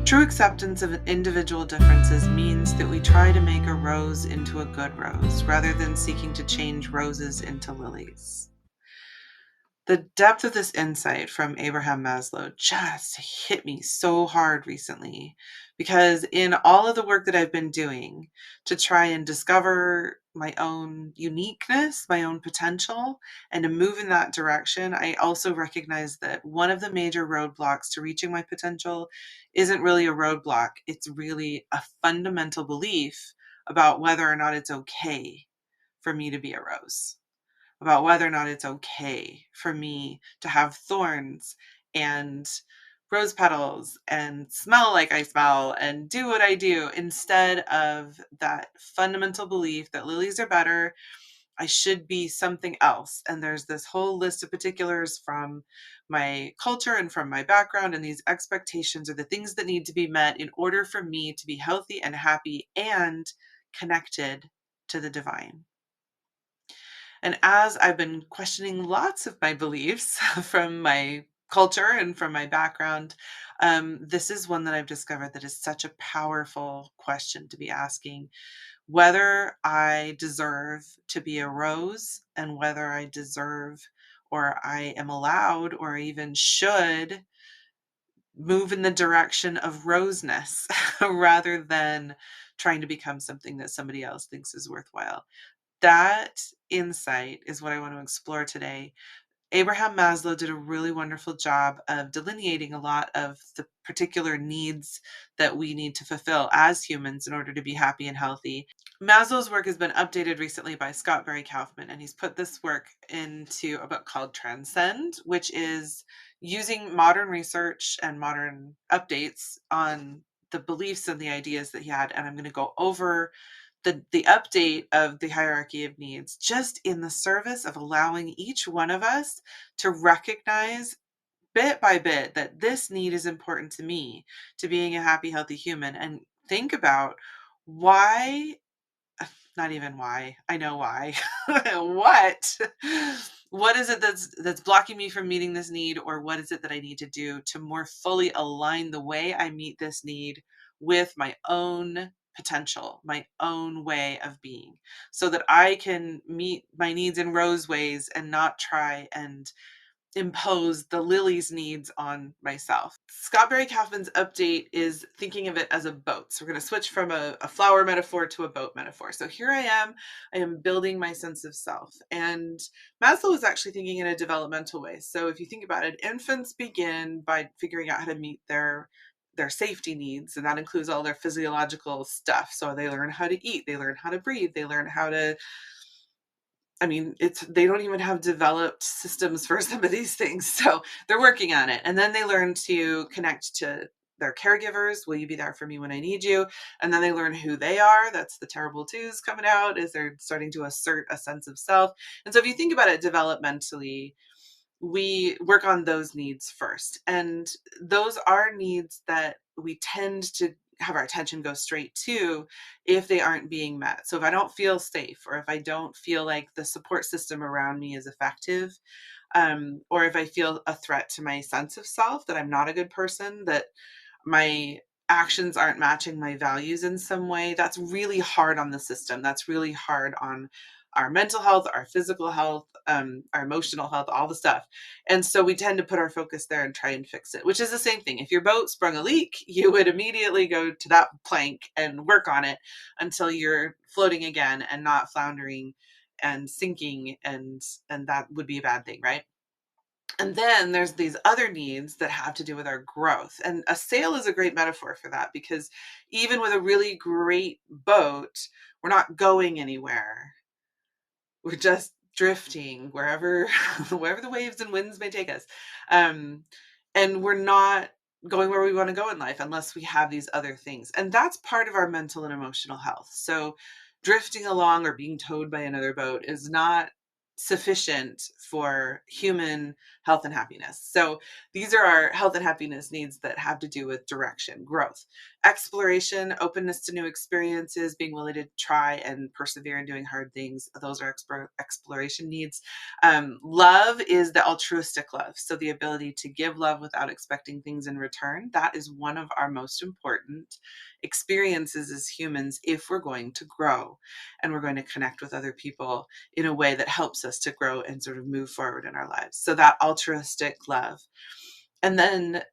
True acceptance of individual differences means that we try to make a rose into a good rose rather than seeking to change roses into lilies. The depth of this insight from Abraham Maslow just hit me so hard recently because in all of the work that I've been doing to try and discover my own uniqueness, my own potential, and to move in that direction, I also recognize that one of the major roadblocks to reaching my potential isn't really a roadblock. It's really a fundamental belief about whether or not it's okay for me to be a rose, about whether or not it's okay for me to have thorns and rose petals and smell like I smell and do what I do, instead of that fundamental belief that lilies are better. I should be something else. And there's this whole list of particulars from my culture and from my background, and these expectations are the things that need to be met in order for me to be healthy and happy and connected to the divine. And as I've been questioning lots of my beliefs from my culture and from my background, this is one that I've discovered that is such a powerful question to be asking: whether I deserve to be a rose, and whether I deserve, or I am allowed, or even should move in the direction of roseness rather than trying to become something that somebody else thinks is worthwhile. That insight is what I want to explore today. Abraham Maslow did a really wonderful job of delineating a lot of the particular needs that we need to fulfill as humans in order to be happy and healthy. Maslow's work has been updated recently by Scott Barry Kaufman, and he's put this work into a book called Transcend, which is using modern research and modern updates on the beliefs and the ideas that he had. And I'm going to go over the update of the hierarchy of needs just in the service of allowing each one of us to recognize bit by bit that this need is important to me, to being a happy, healthy human, and think about why. Not even why, I know why. what what is it that's blocking me from meeting this need, or what is it that I need to do to more fully align the way I meet this need with my own potential, my own way of being, so that I can meet my needs in rose ways and not try and impose the lily's needs on myself. Scott Barry Kaufman's update is thinking of it as a boat. So we're going to switch from a flower metaphor to a boat metaphor. So here I am building my sense of self. And Maslow is actually thinking in a developmental way. So if you think about it, infants begin by figuring out how to meet their safety needs, and that includes all their physiological stuff. So they learn how to eat, they learn how to breathe, they learn how to, I mean, they don't even have developed systems for some of these things. So they're working on it. And then they learn to connect to their caregivers. Will you be there for me when I need you? And then they learn who they are. That's the terrible twos coming out as they're starting to assert a sense of self. And so if you think about it developmentally, we work on those needs first. And those are needs that we tend to have our attention go straight to if they aren't being met. So if I don't feel safe, or if I don't feel like the support system around me is effective, or if I feel a threat to my sense of self, that I'm not a good person, that my actions aren't matching my values in some way, that's really hard on the system. That's really hard on our mental health, our physical health, our emotional health, all the stuff. And so we tend to put our focus there and try and fix it, which is the same thing. If your boat sprung a leak, you would immediately go to that plank and work on it until you're floating again and not floundering and sinking, and that would be a bad thing, right? And then there's these other needs that have to do with our growth. And a sail is a great metaphor for that, because even with a really great boat, we're not going anywhere. We're just drifting wherever wherever the waves and winds may take us. Um, and we're not going where we want to go in life unless we have these other things. And that's part of our mental and emotional health. So drifting along or being towed by another boat is not sufficient for human health and happiness. So these are our health and happiness needs that have to do with direction, growth. Exploration, openness to new experiences, being willing to try and persevere in doing hard things. Those are exploration needs. Love is the altruistic love. So the ability to give love without expecting things in return. That is one of our most important experiences as humans if we're going to grow and we're going to connect with other people in a way that helps us to grow and sort of move forward in our lives. So that altruistic love. And then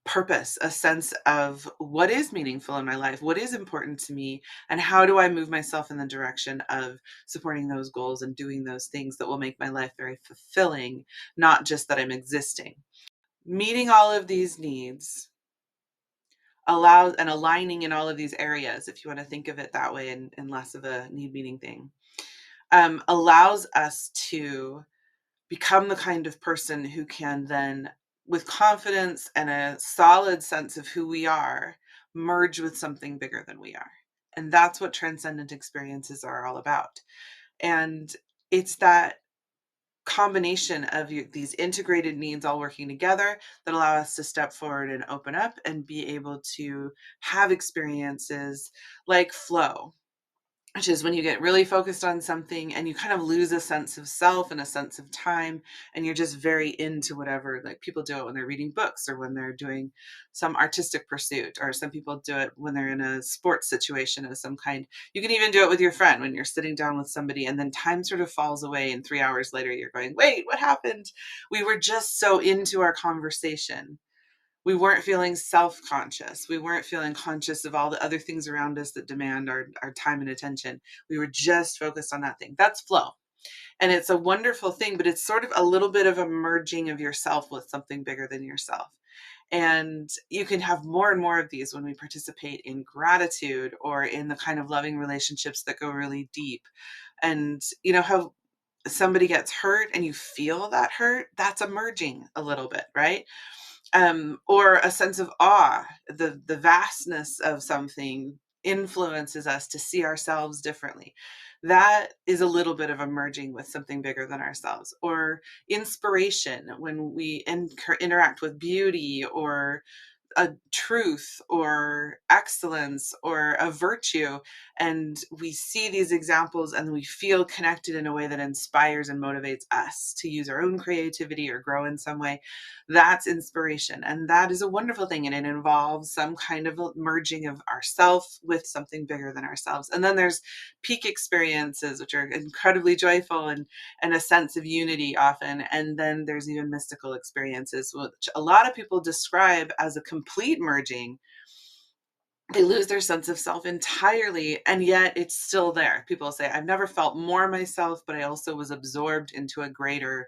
purpose, a sense of what is meaningful in my life, what is important to me, and how do I move myself in the direction of supporting those goals and doing those things that will make my life very fulfilling, not just that I'm existing. Meeting all of these needs allows, and aligning in all of these areas, if you want to think of it that way and less of a need meeting thing, allows us to become the kind of person who can then, with confidence and a solid sense of who we are, merge with something bigger than we are. And that's what transcendent experiences are all about. And it's that combination of these integrated needs all working together that allow us to step forward and open up and be able to have experiences like flow, which is when you get really focused on something and you kind of lose a sense of self and a sense of time, and you're just very into whatever. Like people do it when they're reading books or when they're doing some artistic pursuit, or some people do it when they're in a sports situation of some kind. You can even do it with your friend when you're sitting down with somebody and then time sort of falls away, and 3 hours later you're going, wait, what happened? We were just so into our conversation. We weren't feeling self-conscious. We weren't feeling conscious of all the other things around us that demand our time and attention. We were just focused on that thing. That's flow. And it's a wonderful thing, but it's sort of a little bit of a merging of yourself with something bigger than yourself. And you can have more and more of these when we participate in gratitude or in the kind of loving relationships that go really deep. And you know how somebody gets hurt and you feel that hurt? That's emerging a little bit, right? Or a sense of awe. The vastness of something influences us to see ourselves differently. That is a little bit of a merging with something bigger than ourselves. Or inspiration, when we interact with beauty or a truth or excellence or a virtue, and we see these examples and we feel connected in a way that inspires and motivates us to use our own creativity or grow in some way. That's inspiration, and that is a wonderful thing, and it involves some kind of a merging of ourself with something bigger than ourselves. And then there's peak experiences, which are incredibly joyful and a sense of unity often. And then there's even mystical experiences, which a lot of people describe as a complete merging. They lose their sense of self entirely, and yet it's still there. People say, I've never felt more myself, but I also was absorbed into a greater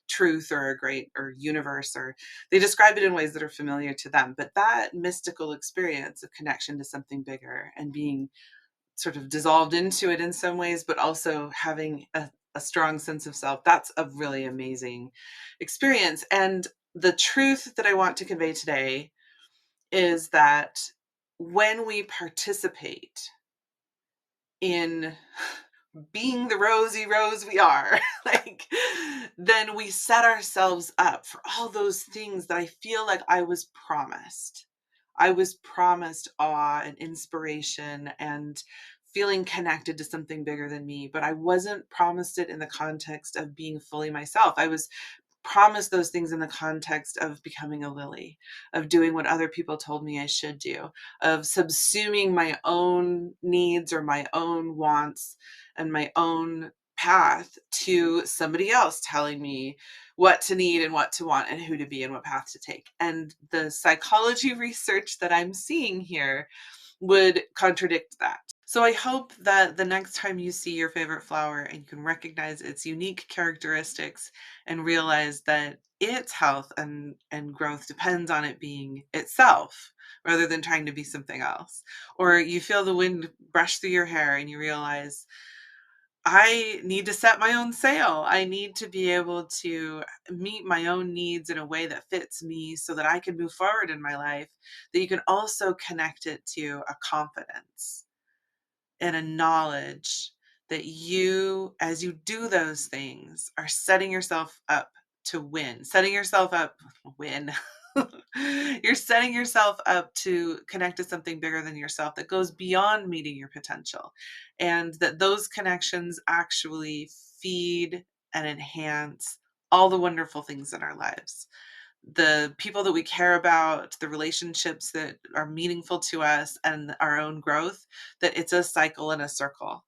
truth or a great or universe, or they describe it in ways that are familiar to them. But that mystical experience of connection to something bigger and being sort of dissolved into it in some ways, but also having a strong sense of self, that's a really amazing experience. And the truth that I want to convey today is that when we participate in being the rosy rose we are, like, then we set ourselves up for all those things that I feel like I was promised. I was promised awe and inspiration and feeling connected to something bigger than me, but I wasn't promised it in the context of being fully myself. I was promise those things in the context of becoming a lily, of doing what other people told me I should do, of subsuming my own needs or my own wants and my own path to somebody else telling me what to need and what to want and who to be and what path to take. And the psychology research that I'm seeing here would contradict that. So I hope that the next time you see your favorite flower and you can recognize its unique characteristics and realize that its health and growth depends on it being itself rather than trying to be something else. Or you feel the wind brush through your hair and you realize, I need to set my own sail. I need to be able to meet my own needs in a way that fits me so that I can move forward in my life. That you can also connect it to a confidence and a knowledge that you, as you do those things, are setting yourself up to win, setting yourself up win. You're setting yourself up to connect to something bigger than yourself that goes beyond meeting your potential, and that those connections actually feed and enhance all the wonderful things in our lives. The people that we care about, the relationships that are meaningful to us, and our own growth, that it's a cycle and a circle.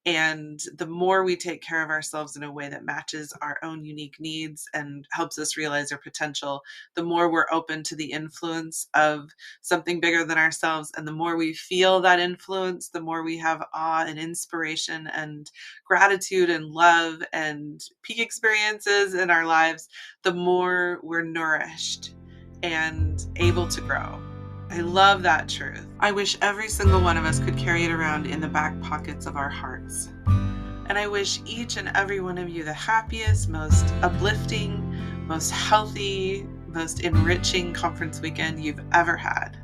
And the more we take care of ourselves in a way that matches our own unique needs and helps us realize our potential, the more we're open to the influence of something bigger than ourselves. And the more we feel that influence, the more we have awe and inspiration and gratitude and love and peak experiences in our lives, the more we're nourished and able to grow. I love that truth. I wish every single one of us could carry it around in the back pockets of our hearts. And I wish each and every one of you the happiest, most uplifting, most healthy, most enriching conference weekend you've ever had.